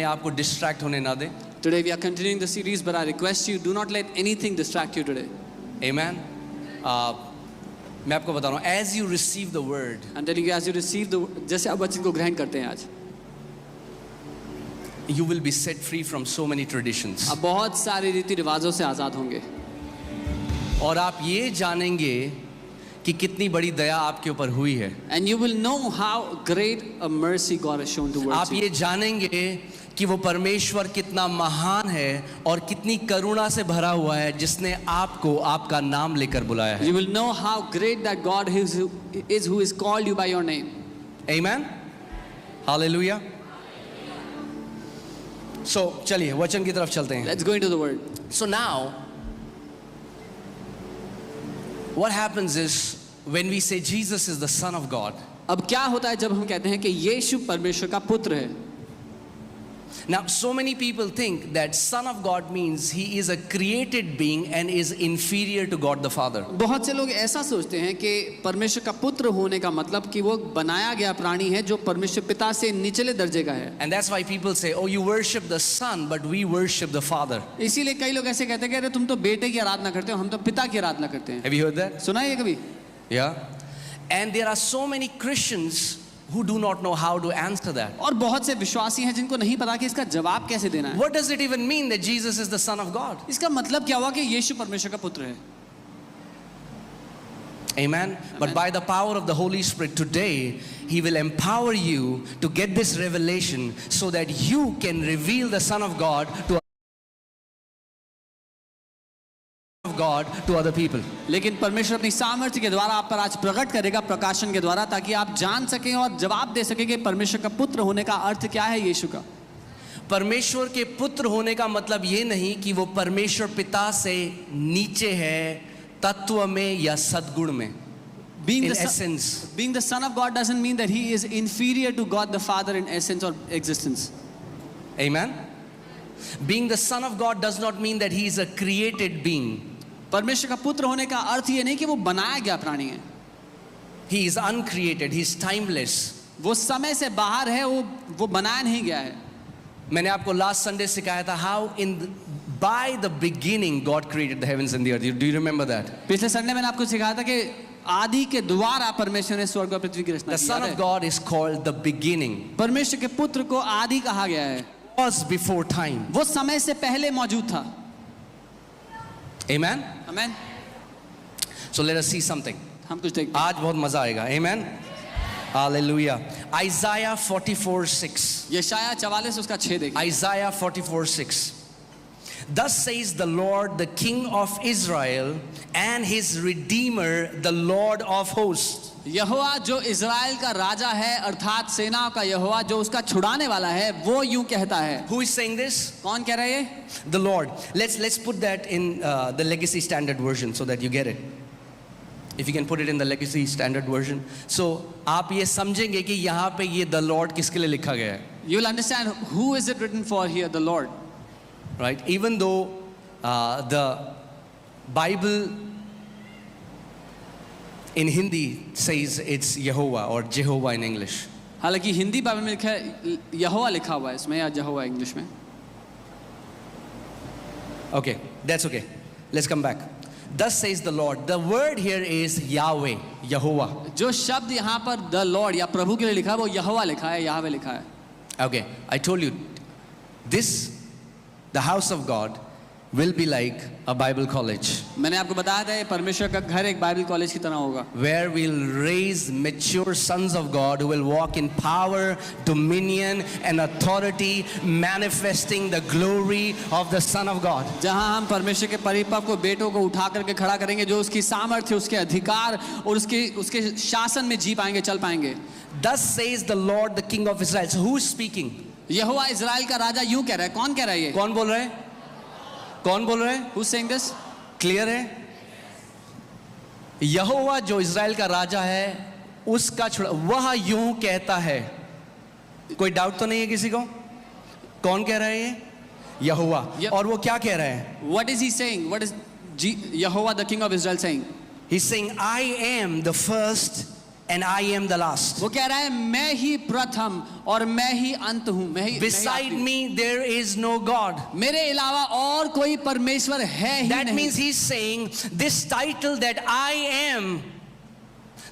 आपको डिस्ट्रैक्ट होने ना दे। Today we are continuing the series, but I request you, do not let anything distract you today. Amen. मैं आपको बता रहा हूँ, as you receive the word, I'm telling you, as you receive the, जैसे आप वचन को ग्रहण करते हैं आज, you will be set free from so many traditions. आप बहुत सारे रीति रिवाजों से आज़ाद होंगे और आप ये जानेंगे कि कितनी बड़ी दया आपके ऊपर हुई है। and you will know how great a mercy God has shown towards आप you. ये जानेंगे कि वो परमेश्वर कितना महान है और कितनी करुणा से भरा हुआ है जिसने आपको आपका नाम लेकर बुलाया है। You will know how great that God is who is called you by your name. Amen. Hallelujah. So चलिए वचन की तरफ चलते हैं। Let's go into the word. So now what happens is when we say Jesus is the Son of God. अब क्या होता है जब हम कहते हैं कि यीशु परमेश्वर का पुत्र है? Now so many people think that Son of God means he is a created being and is inferior to God the Father. बहुत से लोग ऐसा सोचते हैं कि परमेश्वर का पुत्र होने का मतलब कि वो बनाया गया प्राणी है जो परमेश्वर पिता से निचले दर्जे का है। And that's why people say, oh, you worship the Son but we worship the Father. इसीलिए कई लोग ऐसे कहते हैं कि अरे तुम तो बेटे की आराधना करते हो, हम तो पिता की आराधना करते हैं। Have you heard that? सुना है ये कभी? Yeah. And there are so many Christians who do not know how to answer that. और बहुत से विश्वासी हैं जिनको नहीं पता कि इसका जवाब कैसे देना है। What does it even mean that Jesus is the Son of God? इसका मतलब क्या हुआ कि यीशु परमेश्वर का पुत्र है? Amen. But by the power of the Holy Spirit today, He will empower you to get this revelation so that you can reveal the Son of God to other people. लेकिन परमेश्वर अपनी सामर्थ्य के द्वारा आप पर आज प्रकट करेगा प्रकाशन के द्वारा, ताकि आप जान सकें और जवाब दे सकें कि परमेश्वर का पुत्र होने का अर्थ क्या है यीशु का। परमेश्वर के पुत्र होने का मतलब ये नहीं कि वो परमेश्वर पिता से नीचे है तत्व में या सद्गुण में। Being the son of God doesn't mean that he is inferior to God the Father in essence or existence. Amen. Being the Son of God does not mean that he is a created being. परमेश्वर का पुत्र होने का अर्थ ये नहीं कि वो बनाया गया प्राणी है। He is uncreated, he is timeless. वो समय से बाहर है, वो बनाया नहीं गया है। मैंने आपको लास्ट संडे सिखाया था how by the beginning God created the heavens and the earth. Do you remember that? पिछले संडे मैंने आपको सिखाया था कि आदि के द्वारा परमेश्वर ने स्वर्ग और पृथ्वी की रचना की है। The Son of God is called the beginning. परमेश्वर के पुत्र को आदि कहा गया है। Was before time. वो समय से पहले मौजूद था। Amen. Amen. So let us see something. हम कुछ देखते हैं। आज बहुत मजा आएगा। Amen. Hallelujah. Isaiah 44:6. यशाया 44 उसका 6 देखिए। Isaiah 44:6. Thus says the Lord, the King of Israel, and His Redeemer, the Lord of hosts. यहोवा जो इज़राइल का राजा है अर्थात सेनाओं का यहोवा जो उसका छुड़ाने वाला है वो यूं कहता है। Who is saying this? कौन कह रहा है ये? The Lord. Let's put that in the Legacy Standard Version so that you get it. If you can put it in the Legacy Standard Version. So आप ये समझेंगे कि यहाँ पे ये the Lord किसके लिए लिखा गया है? You will understand who is it written for here, the Lord. Right? Even though the Bible in Hindi says it's Yehovah or Jehovah in English. हालांकि हिंदी बाइबल में लिखा है यहोवा लिखा हुआ है इसमें या यहोवा इंग्लिश में। Okay, that's okay. Let's come back. Thus says the Lord. The word here is Yahweh, Yehovah. जो शब्द यहाँ पर the Lord या प्रभु के लिए लिखा है वो यहोवा लिखा है, याहवे लिखा है। Okay, I told you the house of God will be like a Bible college. मैंने आपको बताया था ये परमेश्वर का घर एक बाइबल कॉलेज की तरह होगा। Where we'll raise mature sons of God who will walk in power, dominion and authority, manifesting the glory of the Son of God. जहां हम परमेश्वर के परिपक्व बेटों को उठा करके खड़ा करेंगे जो उसकी सामर्थ्य, उसके अधिकार और उसके शासन में जी पाएंगे, चल पाएंगे। Thus says the Lord, the King of Israel. So who is speaking? Jehovah Israel का राजा यूं कह रहा है। कौन कह रहा है ये? कौन बोल रहा है? कौन बोल रहा है? Who's saying this? क्लियर है? यहोवा जो इज़राइल का राजा है उसका छुड़ा वह यूं कहता है। कोई डाउट तो नहीं है किसी को? कौन कह रहा है ये? यहोवा। और वो क्या कह रहा है? What is he saying? What is Yehovah the King of Israel saying? He's saying I am the first and I am the last. वो कह रहा है मैं ही प्रथम और मैं ही अंत हूँ, मैं ही Beside me there is no God. मेरे अलावा और कोई परमेश्वर है ही That नहीं। means he's saying this title that I am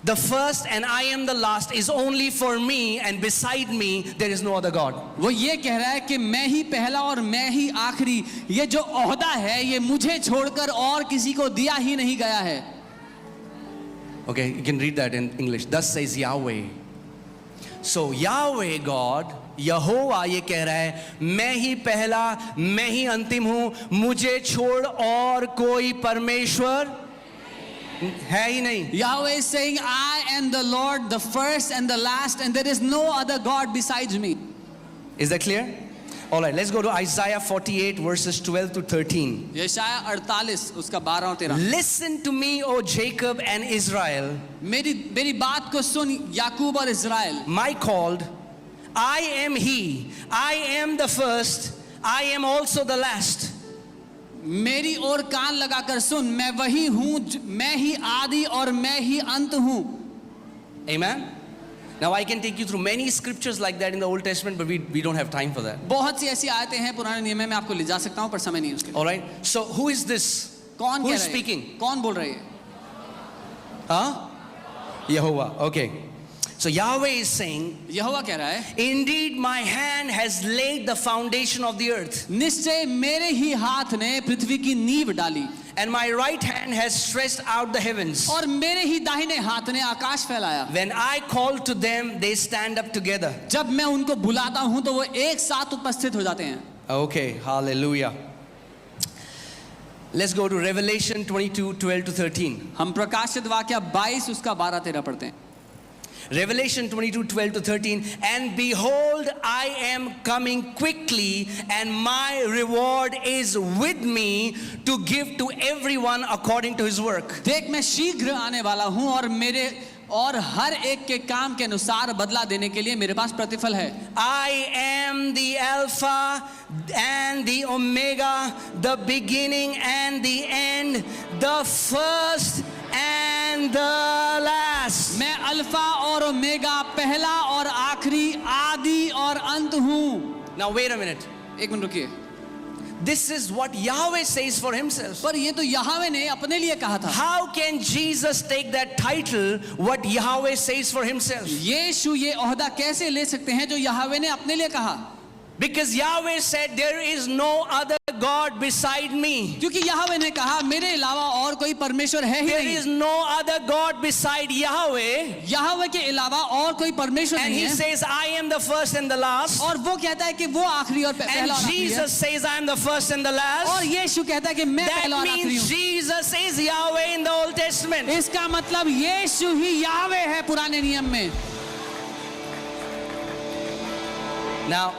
the first and I am the last is only for me, and beside me there is no other God. वो ये कह रहा है कि मैं ही पहला और मैं ही आखिरी, ये जो ओहदा है ये मुझे छोड़कर और किसी को दिया ही नहीं गया है। Okay, you can read that in English. Thus says Yahweh. So Yahweh God, यहोवा ये कह रहा है मैं ही पहला, मैं ही अंतिम हूं, मुझे छोड़ और कोई परमेश्वर है ही नहीं. Yahweh is saying, I am the Lord, the first and the last, and there is no other God besides me. Is that clear? All right, let's go to Isaiah 48 verses 12 to 13. यशाया 48 उसका 12 और 13। Listen to me, O Jacob and Israel, मेरी बात को सुन याकूब और Israel. my called. I am he, I am the first, I am also the last. मेरी ओर कान लगाकर सुन, मैं वही हूँ, मैं ही आदि और मैं ही अंत हूँ। Amen. Now I can take you through many scriptures like that in the Old Testament, but we don't have time for that. बहुत सी ऐसी आयतें हैं पुराने नियम में, मैं आपको ले जा सकता हूँ पर समय नहीं है उसके लिए। All right. So who is this? कौन Who कह is रहा है? speaking? कौन बोल रही है? Huh? Yehovah. Okay. So Yahweh is saying, यहोवा कह रहा है, indeed my hand has laid the foundation of the earth, निश्चय मेरे ही हाथ ने पृथ्वी की नींव डाली, and my right hand has stretched out the heavens. और मेरे ही दाहिने हाथ ने आकाश फैलाया। When I call to them, they stand up together. जब मैं उनको बुलाता हूं तो वो एक साथ उपस्थित हो जाते हैं। Okay, hallelujah. Let's go to Revelation 22, 12 to 13. हम प्रकाशित वाक्य 22 उसका 12-13 पढ़ते हैं। Revelation 22, 12 to 13. And behold, I am coming quickly, and my reward is with me to give to everyone according to his work. देख मैं शीघ्र आने वाला हूं और मेरे और हर एक के काम के अनुसार बदला देने के लिए मेरे पास प्रतिफल है। I am the Alpha and the Omega, the beginning and the end, the first and the last. मैं अल्फा और ओमेगा, पहला और आखिरी, आदि और अंत हूं। Now wait a minute. एक मिनट रुकिए। This is what Yahweh says for himself. पर ये तो यहोवा ने अपने लिए कहा था। How can Jesus take that title, what Yahweh says for himself? यीशु ये ओहदा कैसे ले सकते हैं जो यहोवा ने अपने लिए कहा? Because Yahweh said there is no other God beside me. क्योंकि यहोवा ने कहा मेरे अलावा और कोई परमेश्वर है ही There नहीं। is no other God beside Yahweh. यहोवा के अलावा और कोई परमेश्वर And नहीं he है। says, I am the first and the last. और वो कहता है कि वो आखिरी और And पहला और आखिरी है। Jesus says, I am the first and the और last. यीशु कहता है कि मैं That पहला और आखिरी means हूँ। Jesus is Yahweh in the Old Testament. इसका मतलब यीशु ही यावे है पुराने नियम में। Now,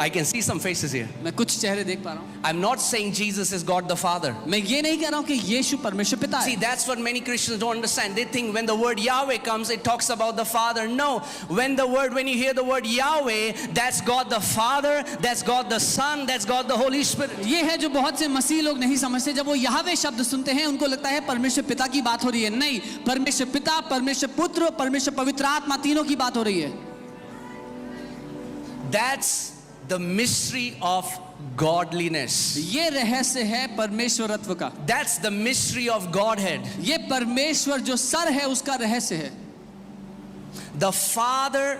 I can see some faces here. मैं कुछ चेहरे देख पा रहा हूँ। I'm not saying Jesus is God the Father. मैं ये नहीं कह रहा हूँ कि यीशु परमेश्वर पिता See, है। that's what many Christians don't understand. They think when the word Yahweh comes, it talks about the Father. No, when you hear the word Yahweh, that's God the Father, that's God the Son, that's God the Holy Spirit. ये है जो बहुत से मसीह लोग नहीं समझते। जब वो यहोवा शब्द सुनते हैं उनको लगता है परमेश्वर पिता की बात हो रही है। नहीं, परमेश्वर पिता, परमेश्वर पुत्र, परमेश्वर पवित्र आत्मा, तीनों की बात हो रही है। That's the mystery of godliness. ये रहस्य है परमेश्वरत्व का। That's the mystery of Godhead. ये परमेश्वर जो सर है उसका रहस्य है। The Father,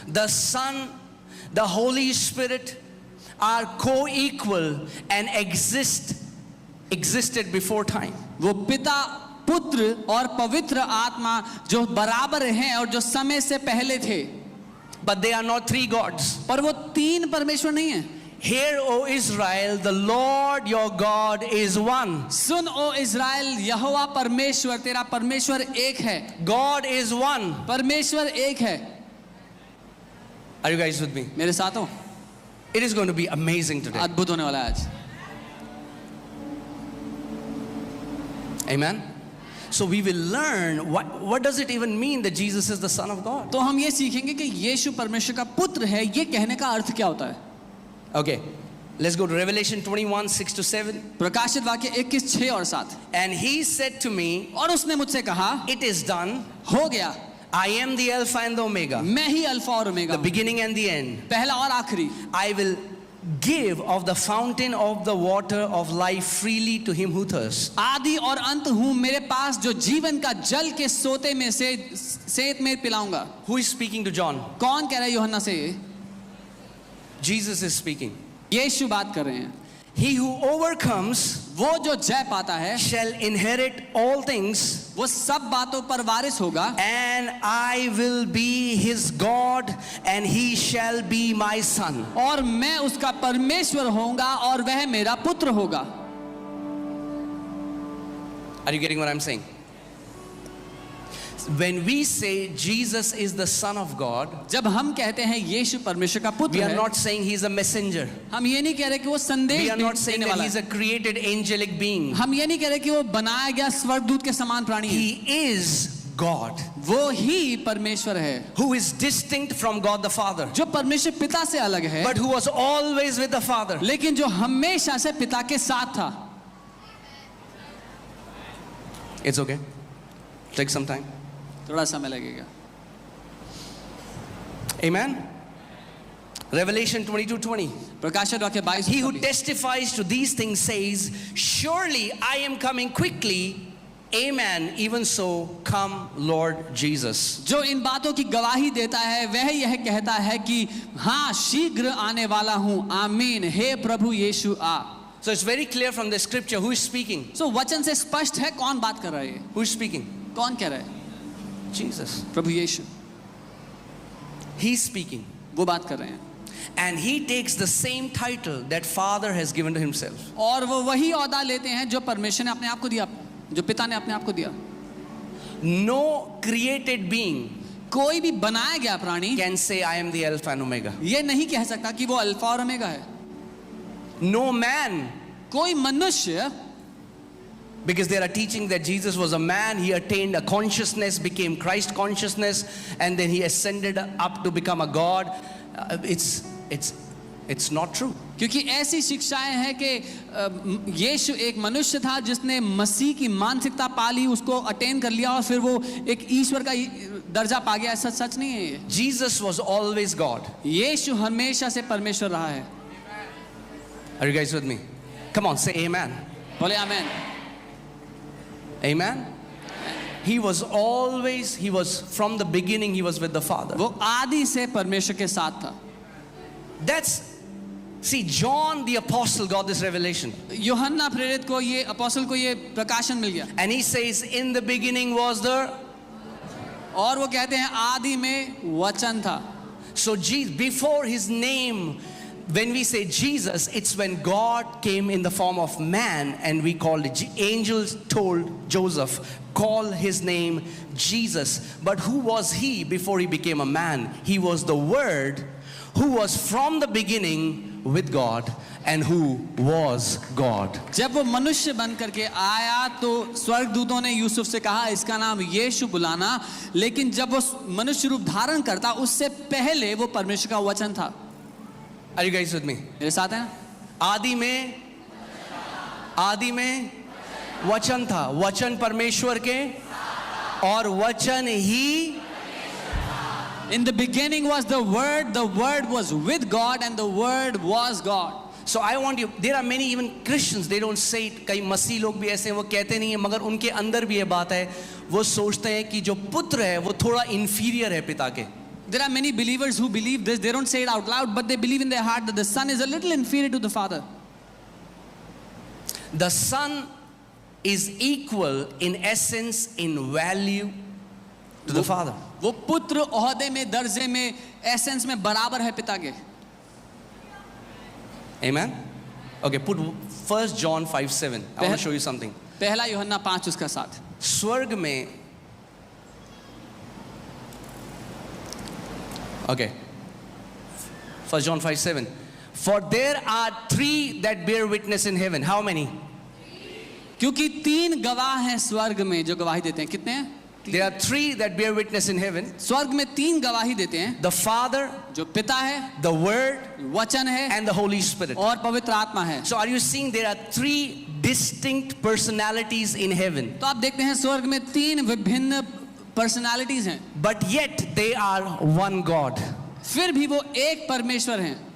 the Son, the Holy Spirit are co-equal and existed before time. वो पिता, पुत्र और पवित्र आत्मा जो बराबर हैं और जो समय से पहले थे। But they are not three gods. पर वो तीन परमेश्वर नहीं है। Hear, O Israel, the Lord your God is one. सुन ओ इज़राइल, यहोवा परमेश्वर तेरा परमेश्वर एक है। God is one. परमेश्वर एक है। Are you guys with me? मेरे साथ हो? It is going to be amazing today. अद्भुत होने वाला है आज। Amen. So we will learn what does it even mean that Jesus is the Son of God. तो हम ये सीखेंगे कि यीशु परमेश्वर का पुत्र है। ये कहने का अर्थ क्या होता है? Okay. Let's go to Revelation 21, 6 to 7. प्रकाशित वाक्य 21, 6 और 7। And he said to me, और उसने मुझसे कहा, it is done. हो गया, I am the Alpha and the Omega, मैं ही अल्फा और ओमेगा the हूं, beginning and the end. पहला और आखिरी। I will give of the fountain of the water of life freely to him who thirsts. आदि और अंत हूं, मेरे पास जो जीवन का जल के सोते में से सेत में पिलाऊंगा। Who is speaking to John? कौन कह रहा है यूहन्ना से? Jesus is speaking. यीशु बात कर रहे हैं। He who overcomes वो जो जय पाता है shall inherit all things, वो सब बातों पर वारिस होगा, and I will be his God, and he shall be my son. और मैं उसका परमेश्वर होऊंगा और वह मेरा पुत्र होगा। Are you getting what I'm saying? When we say Jesus is the Son of God, जब हम कहते हैं यीशु परमेश्वर का we पुत्र are है, not saying he is a messenger. हम ये नहीं कह रहे कि वो संदेश We are not saying देने that वाला he is है। a created angelic being. हम ये नहीं कह रहे कि वो बनाया गया स्वर्गदूत के समान प्राणी है। He is God, वो ही परमेश्वर है, who is distinct from God the Father, जो परमेश्वर पिता से अलग है, but who was always with the Father. लेकिन जो हमेशा से पिता के साथ था। It's okay. Take some time. थोड़ा समय लगेगा। Amen. Revelation 22:20. प्रकाशित वाक्य 22। He who testifies to these things says, surely I am coming quickly. Amen. Even so, come Lord Jesus. जो इन बातों की गवाही देता है वह यह कहता है कि हाँ शीघ्र आने वाला हूँ, आमीन, हे प्रभु यीशु आ। So it's very clear from the scripture who is speaking. So वचन से स्पष्ट है कौन बात कर रहा है, Who is speaking? कौन कह रहा है? Jesus. प्रभु यीशु, He's speaking. वो बात कर रहे हैं। And he takes the same title that Father has given to himself. और वो वही औदा लेते हैं जो परमेश्वर ने अपने आप को दिया, जो पिता ने अपने आप को दिया। No created being कोई भी बनाया गया प्राणी can say I am the Alpha and Omega. ये नहीं कह सकता कि वो अल्फा और ओमेगा है। No man, कोई मनुष्य, because they are teaching that Jesus was a man, he attained a consciousness, became Christ consciousness, and then he ascended up to become a God. It's not true. क्योंकि ऐसी शिक्षाएं हैं कि यीशु एक मनुष्य था जिसने मसीह की मानसिकता पा ली, उसको अटेन कर लिया और फिर वो एक ईश्वर का दर्जा पा गया। ऐसा सच नहीं है ये। Jesus was always God. यीशु हमेशा से परमेश्वर रहा है। Are you guys with me? Come on, say amen. बोले आमेन। Amen. He was from the beginning, he was with the Father. वो आदि से परमेश्वर के साथ था। See, John the apostle got this revelation. यूहन्ना प्रेरित को ये अपोस्टल को ये प्रकाशन मिल गया And he says, in the beginning was the... और वो कहते हैं आदि में वचन था। So before his name, when we say Jesus, it's when God came in the form of man, and we called it. Angels told Joseph, call his name Jesus. But who was he before he became a man? He was the Word who was from the beginning with God and who was God. जब वो मनुष्य बन करके आया तो स्वर्गदूतों ने यूसुफ से कहा इसका नाम यीशु बुलाना, लेकिन जब वो मनुष्य रूप धारण करता उससे पहले वो परमेश्वर का वचन था। Are you guys with me? मेरे साथ हैं? आदि में वचन था, वचन परमेश्वर के और वचन ही. In the beginning was the word was with God, and the word was God. So I want you, there are many even Christians, they don't say it. कई मसीह लोग भी ऐसे हैं, वो कहते नहीं है, मगर उनके अंदर भी ये बात है, वो सोचते हैं कि जो पुत्र है वो थोड़ा inferior है पिता के. There are many believers who believe this. They don't say it out loud, but they believe in their heart that the son is a little inferior to the father. The son is equal in essence, in value to the father. वो पुत्र ओहदे में, दर्जे में, essence में बराबर है पिता के। Amen. Okay, put 1 John 5:7. I want to show you something. पहला यूहन्ना 5 उसका 7। स्वर्ग में, okay, 1 John 5:7. For there are 3 that bear witness in heaven. How many? क्योंकि 3 गवाह हैं स्वर्ग में जो गवाही देते हैं। कितने हैं? There are three that bear witness in heaven: स्वर्ग में 3 गवाही देते हैं, the Father, जो पिता है, the Word, वचन है and the Holy Spirit. और पवित्र आत्मा है। So are you seeing there are three distinct personalities in heaven, तो आप देखते हैं स्वर्ग में 3 विभिन्न पर्सनालिटीज हैं, but yet they are one God. फिर भी वो एक परमेश्वर हैं।